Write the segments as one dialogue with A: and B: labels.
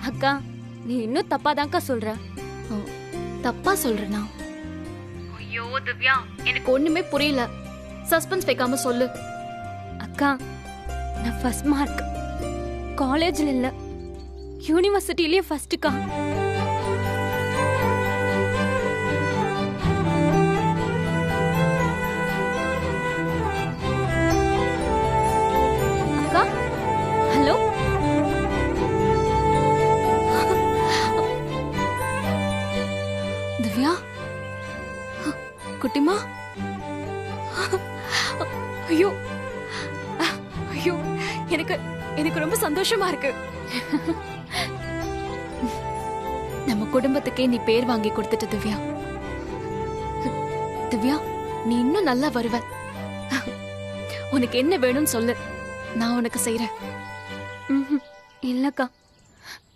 A: அக்கா நீ இன்னும் தப்பாதான்க்கா சொல்ற.
B: தப்பா சொல்றேனா? ஐயோ திவ்யா, எனக்கு ஒண்ணுமே புரியல. சஸ்பென்ஸ் வைக்காம சொல்லு.
A: அக்கா நான் ஃபர்ஸ்ட் மார்க், காலேஜ்ல இல்ல யூனிவர்சிட்டிலயே ஃபர்ஸ்ட்க்கா. அக்கா ஹலோ.
B: திவ்யா, குட்டிமா. ஐயோ ஐயோ, எனக்கு எனக்கு ரொம்ப சந்தோஷமா இருக்கு. நம்ம குடும்பத்துக்கே நீ பேர் வாங்கி கொடுத்துட்ட திவ்யா. திவ்யா, நீ இன்னும் நல்லா வருவ. உனக்கு என்ன வேணும்னு சொல்லு, நான் உனக்கு செய்றேன்.
A: இல்லக்கா,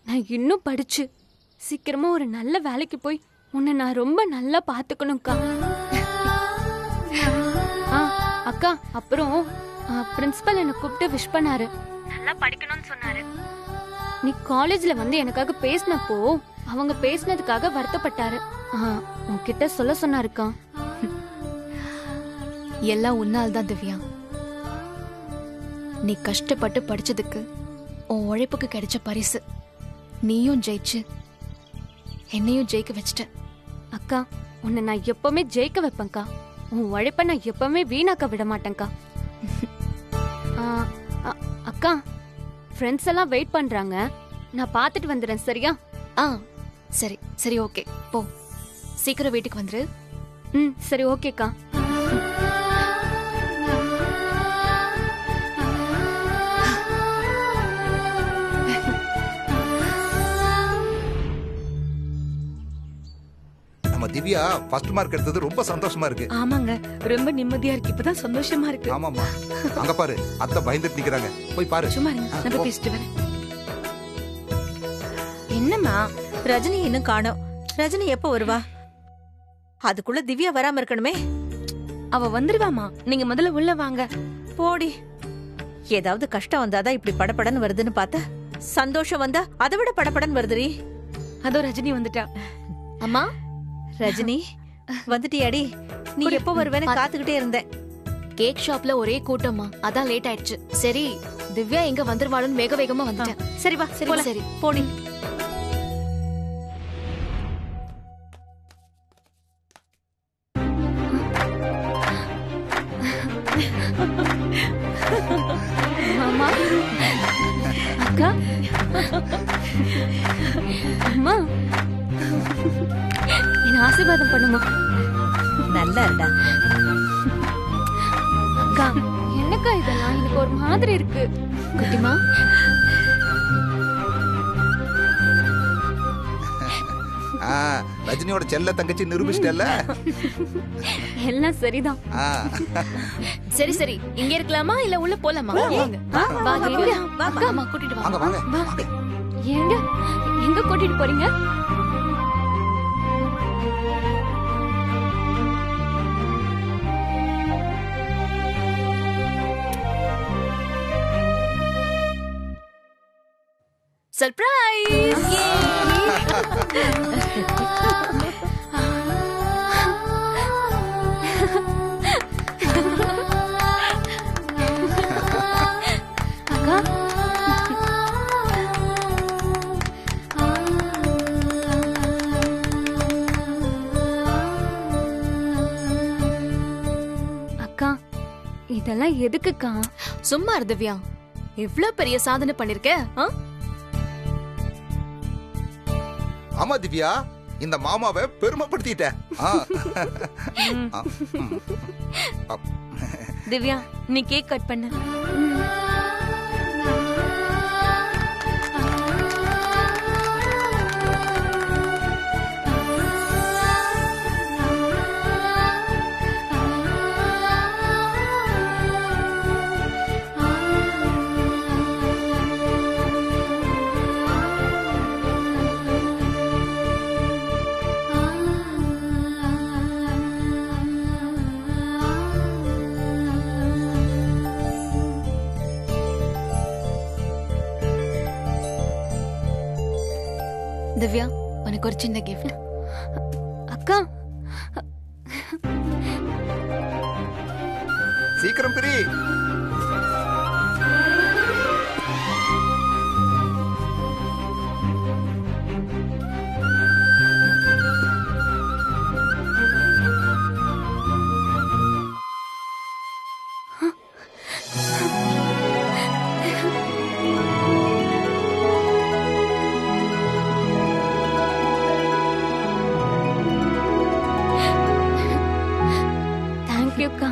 A: நான் இன்னும் படிச்சு சீக்கிரமா ஒரு நல்ல வேலைக்கு போய் உன்னை நான் ரொம்ப நல்லா பாத்துக்கணும்க்கா. அக்கா அப்புறம் பிரின்சிபல் என்னை கூப்பிட்டு விஷ் பண்ணாரு, நல்லா படிக்கணும்னு சொன்னாரு. நீ காலேஜ்ல வந்து எனக்காக பேசினப்போ அவங்க பேசினதுக்காக வருத்தப்பட்டாரு. உன்கிட்ட சொல்ல சொன்னாருக்கா.
B: எல்லாம் உன்னால் தான் திவ்யா. நீ கஷ்டப்பட்டு படிச்சதுக்கு உன் உழைப்புக்கு கிடைச்ச பரிசு. நீயும் ஜெயிச்சு என்னையும் ஜெயிக்க வச்சிட்ட.
A: அக்கா உன்னை நான் எப்பவுமே ஜெயிக்க வைப்பேன்க்கா. உன் உழைப்ப நான் எப்பவுமே வீணாக்க விட மாட்டேன்க்கா. அக்கா ஃப்ரெண்ட்ஸ் எல்லாம் வெயிட் பண்றாங்க, நான் பாத்துட்டு வந்துடுறேன். சரியா?
B: சரி சரி, ஓகே போ. சீக்கிரம் வீட்டுக்கு வந்துரு.
A: சரி ஓகேக்கா.
C: திவ்யா ஃபர்ஸ்ட் மார்க் எடுத்தது ரொம்ப சந்தோஷமா இருக்கு.
D: ஆமாங்க, ரொம்ப நிம்மதியா இருக்கு. இப்பதான் சந்தோஷமா இருக்கு.
C: ஆமாமா, அங்க பாரு அத்தை பயந்துட்டு நிக்கறாங்க, போய் பாரு.
D: சும்மா இருங்க, நான் போய் பேசிட்டு வரேன். என்னம்மா ரஜினி இன்னும் காணோம்? ரஜினி எப்போ வருவா? அதுக்குள்ள திவ்யா வராம இருக்கணுமே. அவ வந்துருவாமா, நீங்க முதல்ல உள்ள வாங்க. போடி. ஏதாவது கஷ்டம் வந்தாதான் இப்படி படபடன்னு வருதுன்னு பார்த்தா சந்தோஷம் வந்தா அதை விட படபடன்னு வருதுரி. அதோ ரஜினி வந்துட்டா.
B: அம்மா
D: ரஜினி வந்துட்டியாடி? நீ எப்போ வருவேன்னு காத்துக்கிட்டே இருந்தேன்.
B: கேக் ஷாப்ல ஒரே கூட்டமா, அதான் லேட் ஆயிடுச்சு. சரி திவ்யா எங்க வந்துருவாளுன்னு வேக வேகமா வந்துட்டேன்.
D: சரி வா, சரி
B: சரி
D: போடி.
A: மாமா அக்கா அம்மா என்ன ஆசீர்வாதம் பண்ணுமா.
D: நல்லா இருடா.
A: அக்கா என்னக்கா இதெல்லாம், எனக்கு ஒரு மாதிரி இருக்கு.
B: குட்டிமா,
C: ரஜினியோட செல்ல தங்கச்சி நிரூபிச்சிட்டல.
A: எல்லாம் சரிதான்.
B: சரி சரி, இங்க இருக்கலாமா இல்ல உள்ள போலாமா? வாங்க, கூட்டிட்டு
C: வாங்க
B: வாங்க.
C: வாங்க.
A: எங்க எங்க கூட்டிட்டு போறீங்க?
B: சர்ப்ரைஸ்!
A: அக்கா அக்கா இதெல்லாம் எதுக்குக்கா?
B: சும்மா இரு திவ்யா, இவ்ளோ பெரிய சாதனை பண்ணிருக்க.
C: ஆமா திவ்யா, இந்த மாமாவை பெருமைப்படுத்திட்ட.
D: திவ்யா நீ கேக் கட் பண்ண.
B: திவ்யா உனக்கு ஒரு சின்ன கிஃப்ட்.
A: அக்கா
C: சீக்கிரம் பிரி.
A: தேங்க்யூக்கா.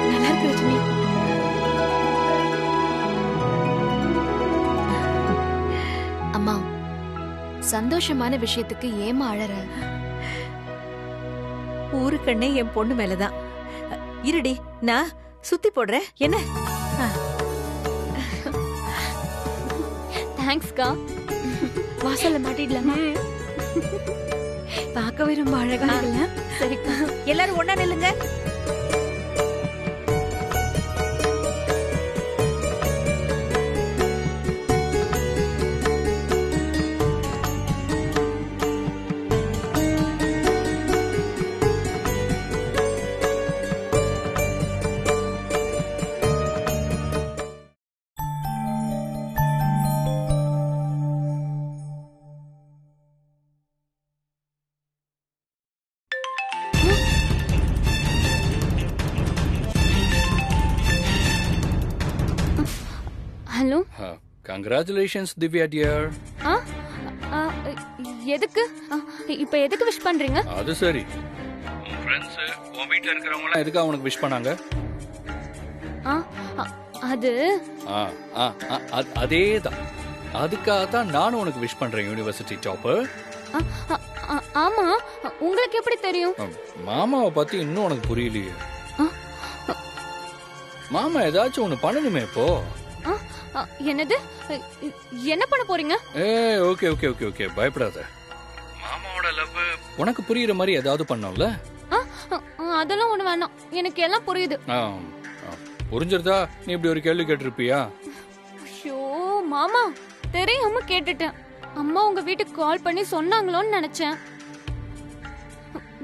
B: நல்லா இருக்கு ரஜினி. அம்மா, சந்தோஷமான விஷயத்துக்கு ஏமா அழற?
D: ஊருக்கண்ணே என் பொண்ணு மேலதான். இருடி, நான் சுத்தி போடுறேன் என்ன.
A: தேங்க்ஸ்க்கா.
B: வாசல்ல மாட்டிடலாமா? பார்க்கவே ரொம்ப அழகா இருக்குல்ல?
A: சரிக்கா.
D: எல்லாரும் ஒண்ணா நில்லுங்க.
A: ஹலோ.
E: Congratulations Divya dear.
A: ஆ ஆ, எதுக்கு இப்ப எதுக்கு விஷ் பண்றீங்க?
E: அது சரி, உன் ஃப்ரெண்ட்ஸ் உன் வீட்ல இருக்கிறவங்க எதுக்கு உனக்கு விஷ் பண்ணாங்க?
A: ஆ, அது
E: அதேதான். அதுக்காக தான் நானும் உனக்கு விஷ் பண்றேன் யூனிவர்சிட்டி டாப்பர்.
A: ஆ, ஆமா, உங்களுக்கு எப்படி தெரியும்?
E: மாமாவை பத்தி இன்னும் உனக்கு புரியலையே.
A: ஆ,
E: மாமா ஏதாச்சும் ஒண்ணு பண்ணணுமே இப்போ.
A: என்னது? என்ன பண்ண போறீங்க?
E: ஓகே ஓகே ஓகே ஓகே, பயப்படாத. மாமாவோட லவ் உனக்கு புரியுற மாதிரி ஏதாவது பண்ணோம்ல.
A: அதெல்லாம் ஒண்ணு வேணாம், எனக்கு எல்லாம் புரியுது.
E: புரிஞ்சிருதா? நீ இப்படி ஒரு கேள்வி கேட்டிருப்பியா?
A: ஐயோ மாமா, தெரியாம கேட்டுட்டேன். அம்மா உங்க வீட்டுக்கு கால் பண்ணி சொன்னாங்களோன்னு நினைச்சேன்.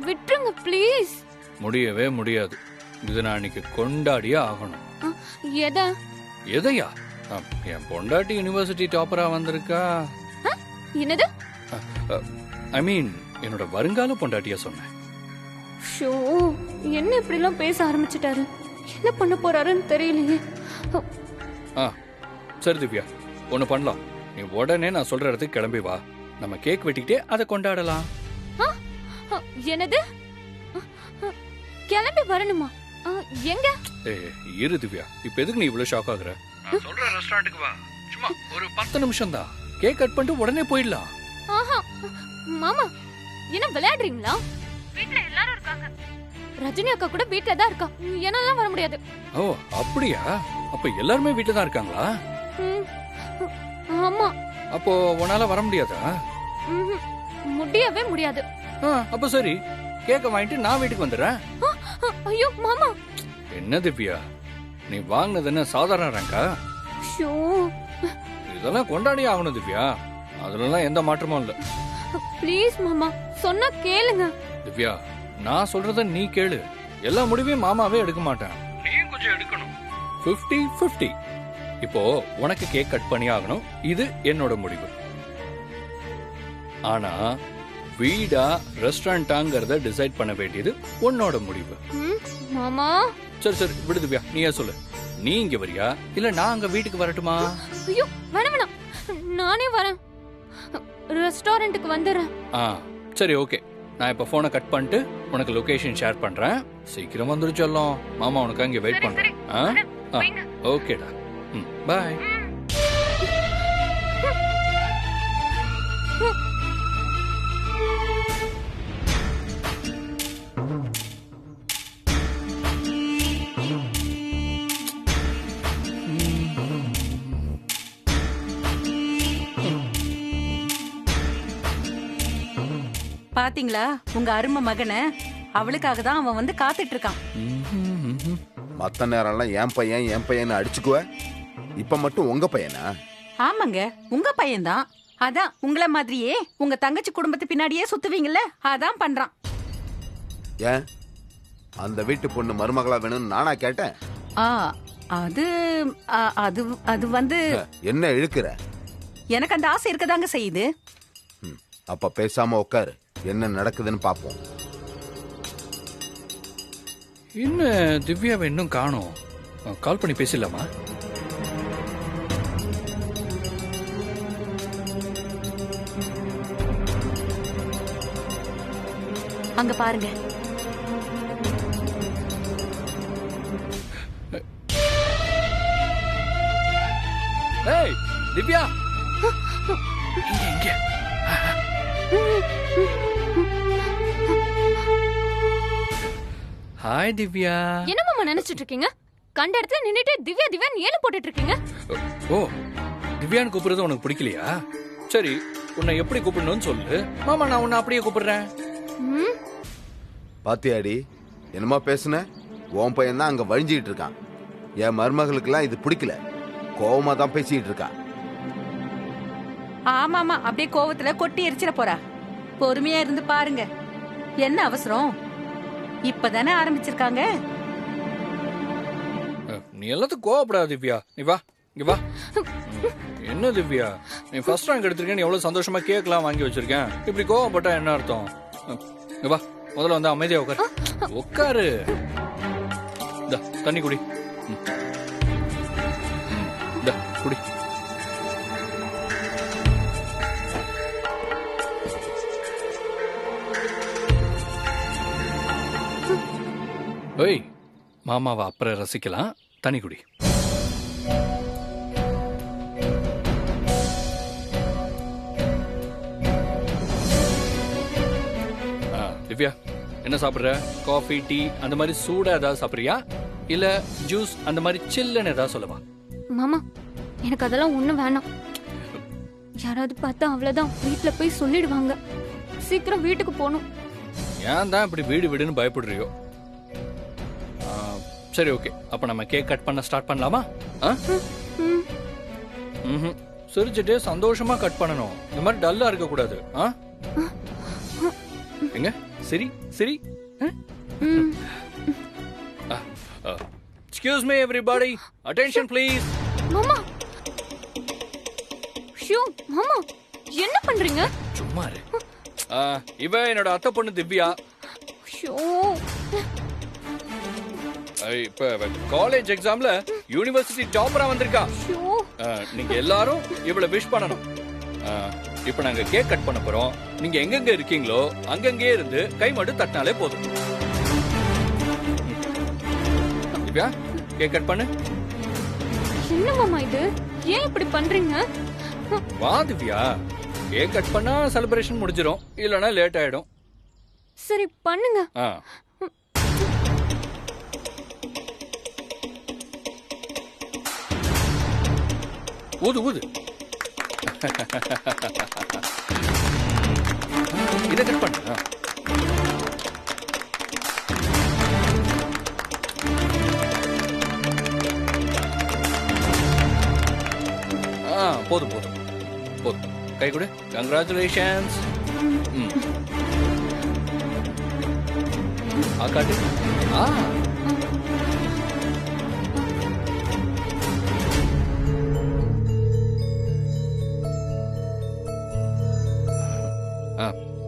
A: விட்டுருங்க ப்ளீஸ்.
E: முடியவே முடியாது. இது நான் இன்னைக்கு கொண்டாடியே ஆகணும்.
A: எதை?
E: எதையா? என் பொண்டாட்டி யூனிவர்சிட்டி டாப்பரா வந்திருக்கா.
A: என்னது?
E: ஐ மீன் என்னோட வருங்கால பொண்டாட்டியா சொன்னேன்.
A: ஷோ, என்ன இப்படி எல்லாம் பேச ஆரம்பிச்சிட்டாரு? என்ன பண்ண போறாருன்னு தெரியலையே.
E: சரி திவ்யா, ஒண்ணு பண்ணலாம். நீ உடனே நான் சொல்ற இடத்துக்கு கிளம்பி வா. நம்ம கேக் வெட்டிக்கிட்டே அதை கொண்டாடலாம்.
A: என்னது? கிளம்பி வரணுமா? எங்க?
E: இரு திவ்யா, இப்ப எதுக்கு நீ இவ்வளவு ஷாக் ஆகுற? நான் சொல்ற ரெஸ்டாரண்ட்டுக்கு வா. சும்மா ஒரு 10 நிமிஷம் தான். கேக் கட் பண்ணிட்டு உடனே போயிடலாம்.
A: மாமா, என்ன விளையாடுறீங்களா? வீட்ல எல்லாரும் இருக்காங்க. ரஜினி அக்கா கூட வீட்ல தான் இருக்கா. என்னால வர முடியாது.
E: ஓ அப்படியா? அப்ப எல்லாருமே வீட்ல தான் இருக்காங்களா?
A: ஆமா.
E: அப்போ உன்னால வர முடியாதா?
A: முடியவே முடியாது.
E: அப்ப சரி, கேக்க வாங்கிட்டு நான் வீட்டுக்கு வந்துடுறேன்.
A: ஐயோ மாமா.
E: என்ன திவ்யா, நீ வாங்கினது என்ன சாதாரண ரேங்கா? இதெல்லாம் கொண்டாடி ஆகணும் திவ்யா. அதுல எந்த மாற்றமும் இல்ல.
A: ப்ளீஸ் மாமா, சொன்னா கேளுங்க.
E: திவ்யா, நான் சொல்றத நீ கேளு. எல்லா முடிவையும் மாமாவே எடுக்க மாட்டேன், நீயும் கொஞ்சம் எடுக்கணும். 50-50. இப்போ உனக்கு கேக் கட் பண்ணி ஆகணும், இது என்னோட முடிவு. ஆனா வீடா ரெஸ்டாரண்டாங்கிறத டிசைட் பண்ண வேண்டியது உன்னோட முடிவு.
A: மாமா
E: சரி சரி விடு திவ்யா, நீயே சொல்லு. நீ இங்க வரியா இல்ல நான் அங்க வீட்டுக்கு வரட்டுமா?
A: ஐயோ வேணாம் வேணாம், நானே வரேன். ரெஸ்டாரண்ட்டுக்கு வந்துடுறேன்.
E: சரி ஓகே, நான் இப்ப போனை கட் பண்ணிட்டு உனக்கு லொகேஷன் ஷேர் பண்றேன். சீக்கிரம் வந்துரு சொல்லும். மாமா உனக்கு அங்க வெயிட் பண்றேன். ஓகேடா, பாய்.
F: பாத்தீங்களா உங்க அருமை மகனை? அவளுக்காக தான் அவன் வந்து காத்துட்டு இருக்கான். மத்த நேரம்லாம் என் பையன் அடிச்சுக்குவ. இப்ப மட்டும் உங்க பையனா?
G: ஆமாங்க, உங்க பையன்தான். அதான் உங்கள மாதிரியே உங்க தங்கச்சி குடும்பத்து பின்னாடியே சுத்துவீங்கல்ல, அதான் பண்றான்.
F: ஏன் அந்த வீட்டு பொண்ணு மருமகளா வேணும்னு நானா கேட்டேன்?
G: ஆ, அது அது அது வந்து
F: என்ன இழுக்கிற?
G: எனக்கு அந்த ஆசை இருக்கதாங்க செய்யுது.
F: அப்ப பேசாம உட்காரு, என்ன நடக்குதுன்னு பாப்போம்.
E: இன்னும் திவ்யாவை இன்னும் காணோம். கால் பண்ணி பேசிடலாமா?
G: அங்க பாருங்க.
E: ஏய் திவ்யா, இங்க இங்க. ஹாய் திவ்யா.
A: என்ன மாமா நினைச்சிட்டு இருக்கீங்க? கண்ட இடத்துல நின்னுட்டு திவ்யா திவ்யான்னு ஏழு போட்டுட்டு இருக்கீங்க.
E: ஓ, திவ்யான்னு கூப்பிடுறது உனக்கு பிடிக்கலையா? சரி, உன்னை எப்படி கூப்பிடணும்னு சொல்லு. மாமா நான் உன்னை அப்படியே கூப்பிடுறேன்.
A: ம்,
F: பாத்தியாடி, என்னமா பேசுன? உன் பையன் தான் அங்க வழிஞ்சிட்டு இருக்கான். என் மருமகளுக்கெல்லாம் இது பிடிக்கல, கோவமா தான் பேசிட்டு இருக்கா.
G: ஆமாமா, அப்படியே கோவத்துல கொட்டி எரிச்சிட போறா. பொறுமையா இருந்து பாருங்க. என்ன அவசரம்? இப்பதானே ஆரம்பிச்சிருக்காங்க.
E: நீ எல்லாத்துக்கும் கோவப்படாத திவ்யா. நீ வா, இங்க வா. என்ன திவ்யா, நீ ஃபர்ஸ்ட் ரேங்க் எடுத்திருக்கேன், எவ்வளவு சந்தோஷமா கேக்லாம் வாங்கி வச்சிருக்கேன். இப்படி கோவப்பட்டா என்ன அர்த்தம்? இங்க வா, முதல்ல வந்து அமைதியா உட்காரு. உட்காரு. தண்ணி குடி. குடி. ஓய், மாமாவை அப்புறம் ரசிக்கலாம். தண்ணி குடி. திவ்யா, என்ன சாப்பிடுற? காஃபி, டீ அந்த மாதிரி சூடா ஏதாவது சாப்பிடுறியா? இல்ல ஜூஸ் அந்த மாதிரி சில்லுன்னு ஏதாவது சொல்லவா?
A: மாமா எனக்கு அதெல்லாம் ஒண்ணும் வேணாம். யாராவது பார்த்தா அவ்வளவுதான், வீட்டுல போய் சொல்லிடுவாங்க. சீக்கிரம் வீட்டுக்கு போகணும்.
E: ஏன் தான் இப்படி வீடு வீடுன்னு பயப்படுறியோ? சரி, ஓகே. அப்ப நம்ம கேக் கட் பண்ண ஸ்டார்ட் பண்ணலாமா? சிரிச்சுட்டே சந்தோஷமா கட் பண்ணணும். இந்த மாதிரி டல்லா இருக்க கூடாது. எங்க சரி சரி. Excuse me everybody, attention please.
A: மாமா, ஷூ மாமா என்ன பண்றீங்க?
E: சும்மா இரு. இவ என்னோட அத்தை பொண்ணு திவ்யா.
A: ஷூ,
E: இப்ப காலேஜ் எக்ஸாம்ல யூனிவர்சிட்டி டாப்பரா வந்திருக்கா.
A: ஷூ,
E: நீங்க எல்லாரும் இவளை விஷ் பண்ணணும். இப்ப நாங்க கேக் கட் பண்ண போறோம். நீங்க எங்கெங்க இருக்கீங்களோ அங்கங்கே இருந்து கை மட்டும் தட்டினாலே போதும். திவ்யா, கேக் கட் பண்ணு.
A: என்ன மாமா இது? ஏன் இப்படி பண்றீங்க?
E: வா திவ்யா, கேக் கட் பண்ணா செலிப்ரேஷன் முடிஞ்சிரும், இல்லனா லேட் ஆயிடும்.
A: சரி பண்ணுங்க.
E: ஊது ஊது. இதை கட் பண்ணு. போதும் போதும் போதும். கை கொடு. கங்க்ராச்சுலேஷன்ஸ். காட்டு.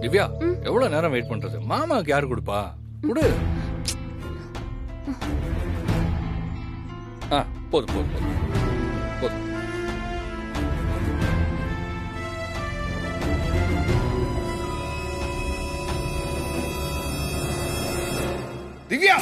E: திவ்யா, எவ்வளவு நேரம் வெயிட் பண்றது? மாமாவுக்கு யாரு கொடுப்பா? குடு. போதும் போதும் போதும் போதும்.
F: திவ்யா,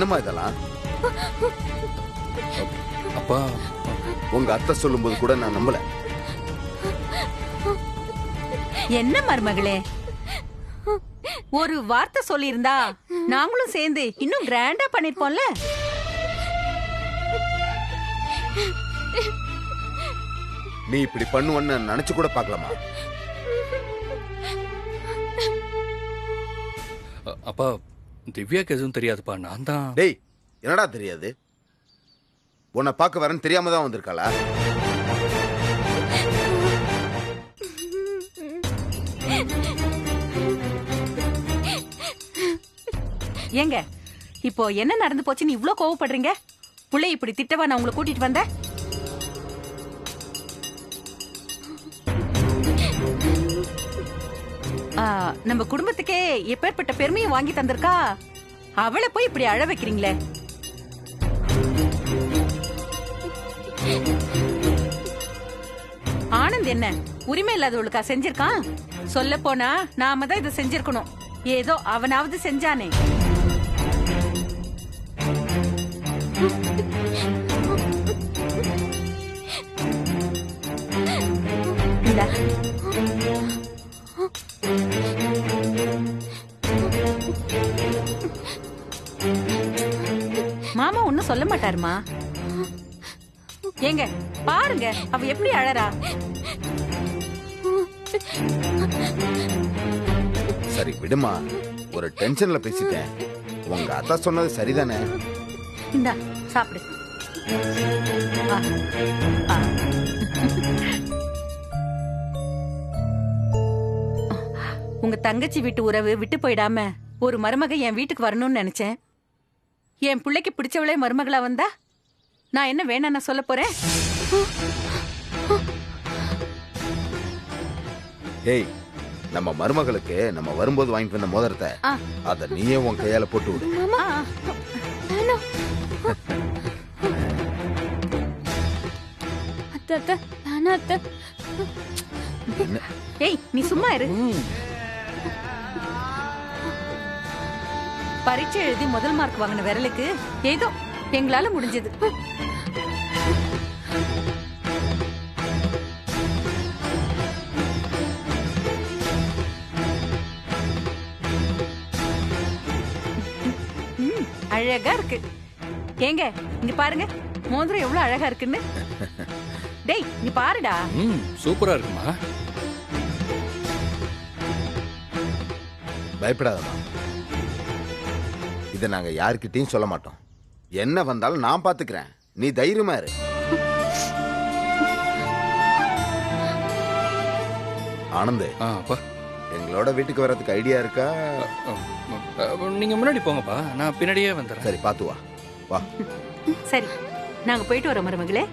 F: என்னம்மா இதெல்லாம்?
E: அப்பா
F: உங்க அத்தை சொல்லும்போது கூட நான் நம்பல.
G: என்ன மருமகளே, ஒரு வார்த்தை சொல்லியிருந்தா நாங்களும் சேர்ந்து இன்னும் கிராண்டா பண்ணிருப்போம்ல.
F: நீ இப்படி பண்ணுவன்னு நினைச்சு கூட பார்க்கலாமா?
E: அப்பா திவ்யாக்கு எதுவும் தெரியாதுப்பா. நான் தான்.
F: டேய், என்னடா தெரியாது? உன்னை பார்க்க வரேன்னு தெரியாம தான் வந்திருக்காளா?
G: ஏங்க இப்போ என்ன நடந்து போச்சுன்னு இவ்ளோ கோவப்படுறீங்க? புள்ளை இப்படி திட்டவா நான் உங்களை கூட்டிட்டு வந்தேன்? நம்ம குடும்பத்துக்கே எப்பேற்பட்ட பெருமையை வாங்கி தந்திருக்கா, அவளை போய் இப்படி அழ வைக்கிறீங்களே. ஆனந்த் என்ன உரிமை இல்லாதவளுக்கா செஞ்சிருக்கான்? சொல்ல போனா நாம தான் இதை செஞ்சிருக்கணும். ஏதோ அவனாவது செஞ்சானே. இந்தா. மாமா ஒன்னும் சொல்ல மாட்டாருமா. ஏங்க பாருங்க அவ எப்படி அழறா.
F: சரி விடுமா, ஒரு டென்ஷன்ல பேசிட்டேன். உங்க அத்தா சொன்னது சரிதானே?
G: இந்தா சாப்பிடு. ஆ, ஆ. உங்க தங்கச்சி வீட்டு உறவு விட்டு போயிடாம ஒரு மருமக என் வீட்டுக்கு வரணும்னு நினைச்சேன். என் பிள்ளைக்கு பிடிச்சவளே மருமகளா வந்தா நான் என்ன வேணான்னு சொல்ல போறேன்?
F: ஏய், நம்ம மருமகளுக்கு நம்ம வரும்போது வாங்கிட்டு வந்த மோதிரத்தை அத நீயே உன் கையால போட்டு விடு.
G: ஏய் நீ சும்மா இரு. பரீட்சை எழுதி முதல் மார்க் வாங்கின விரலுக்கு ஏதோ எங்களால முடிஞ்சது. அழகா இருக்கு. ஏங்க இங்க பாருங்க, மோதிரம் எவ்வளவு அழகா இருக்குன்னு. டேய் நீ பாருடா.
E: சூப்பரா இருக்குமா.
F: பயப்படாதமா, இதை நாங்க யாருக்கிட்டையும் சொல்ல மாட்டோம். என்ன வந்தாலும் நான் பாத்துக்கிறேன், நீ தைரியமா இரு. ஆனந்த்,
E: அப்பா
F: எங்களோட வீட்டுக்கு வர்றதுக்கு ஐடியா இருக்கா?
E: நீங்க முன்னாடி போங்கப்பா, நான் பின்னாடியே வந்துடுறேன்.
F: சரி பாத்து வா. வா.
G: சரி நாங்க போயிட்டு வரோம் மருமகளே.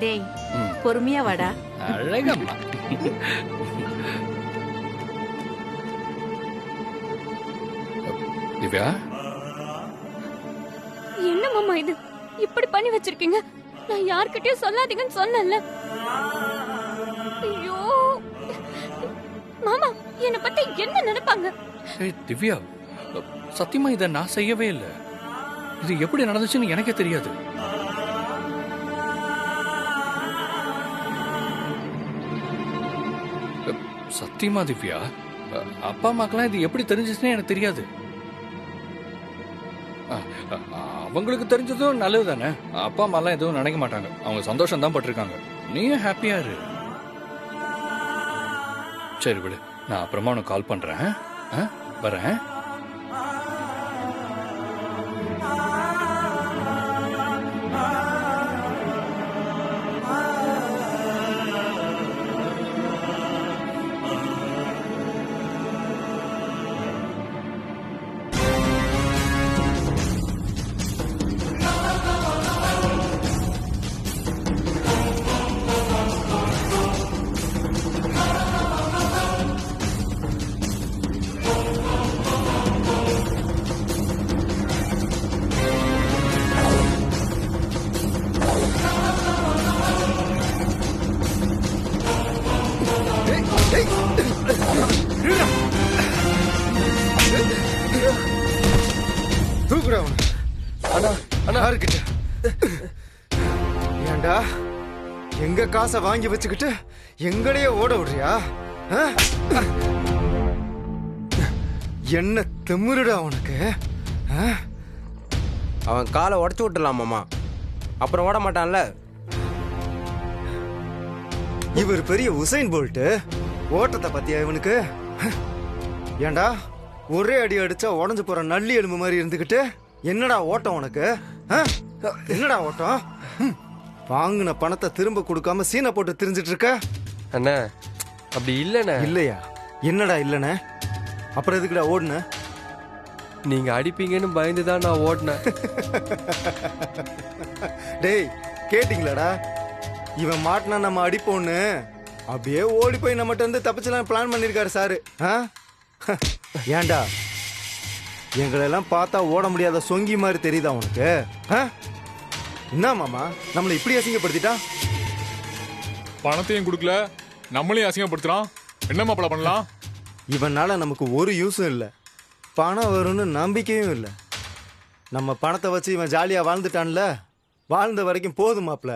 G: டேய் பொறுமையா வாடா.
E: அழகம்மா. திவ்யா,
A: என்ன மாமா இது இப்படி பண்ணி வச்சிருக்கீங்க? நான் யார்கிட்டயும் சொல்லாதீங்கன்னு சொன்னேன்ல. ஐயோ மாமா, என்ன பத்தி என்ன நினைப்பாங்க?
E: திவ்யா, சத்தியமா இதை நான் செய்யவே இல்லை. இது எப்படி நடந்துச்சுன்னு எனக்கே தெரியாது. சத்தியமா திவ்யா, அப்பா அம்மாக்கெல்லாம் இது எப்படி தெரிஞ்சிச்சுன்னு எனக்கு தெரியாது. அவங்களுக்கு தெரிஞ்சதும் நல்லது தானே. அப்பா அம்மாலாம் எதுவும் நினைக்க மாட்டாங்க, அவங்க சந்தோஷம் தான் பட்டிருக்காங்க. நீயும் ஹாப்பியா இரு. சரி விடு, நான் அப்புறமா உனக்கு கால் பண்றேன். வரேன்.
H: யாருக்கிட்ட? ஏண்டா எங்க காசை வாங்கி வச்சுக்கிட்டு எங்களையே ஓட விடுறியா? ஆ? என்ன திமிருடா உனக்கு? ஆ?
I: அவன் காலை உடச்சு விட்டுலாம் மாமா, அப்புறம் ஓட மாட்டான்ல.
H: இவர் பெரிய உசைன் போல்ட்டு, ஓட்டத்தை பத்தியா இவனுக்கு? ஏண்டா ஒரே அடி அடிச்சா உடஞ்சு போற நல்லி எலும்பு மாதிரி இருந்துகிட்டு என்னடா ஓட்டம் உனக்கு? ஆ? என்னடா ஓட்டம்? வாங்கின பணத்தை திரும்ப கொடுக்காம சீனை போட்டு திரிஞ்சிட்டு இருக்க.
I: அண்ணா அப்படி இல்லண்ணே.
H: இல்லையா? என்னடா இல்லண்ணே? அப்புறம் எதுக்குடா ஓடுன?
I: நீங்க அடிப்பீங்கன்னு பயந்துதான் நான் ஓடினேன்.
H: டேய் கேட்டிங்களாடா? இவன் மாட்டினா நம்ம அடிப்போன்னு அப்படியே ஓடி போய் நம்மகிட்ட இருந்து தப்பிச்சலாம் பிளான் பண்ணிருக்காரு சாரு. ஆ? ஏன்டா எங்களெல்லாம் பார்த்தா ஓட முடியாத சொங்கி மாதிரி தெரியுதா உனக்கு? ஆ? என்ன மாமா நம்மளை இப்படி அசிங்கப்படுத்திட்டான்?
J: பணத்தையும் கொடுக்கல, நம்மளையும் அசிங்கப்படுத்துறான். என்ன மாப்பிள பண்ணலாம்?
H: இவனால நமக்கு ஒரு யூஸும் இல்லை, பணம் வரும்னு நம்பிக்கையும் இல்லை. நம்ம பணத்தை வச்சு இவன் ஜாலியா வாழ்ந்துட்டான்ல, வாழ்ந்த வரைக்கும் போதும் மாப்ள.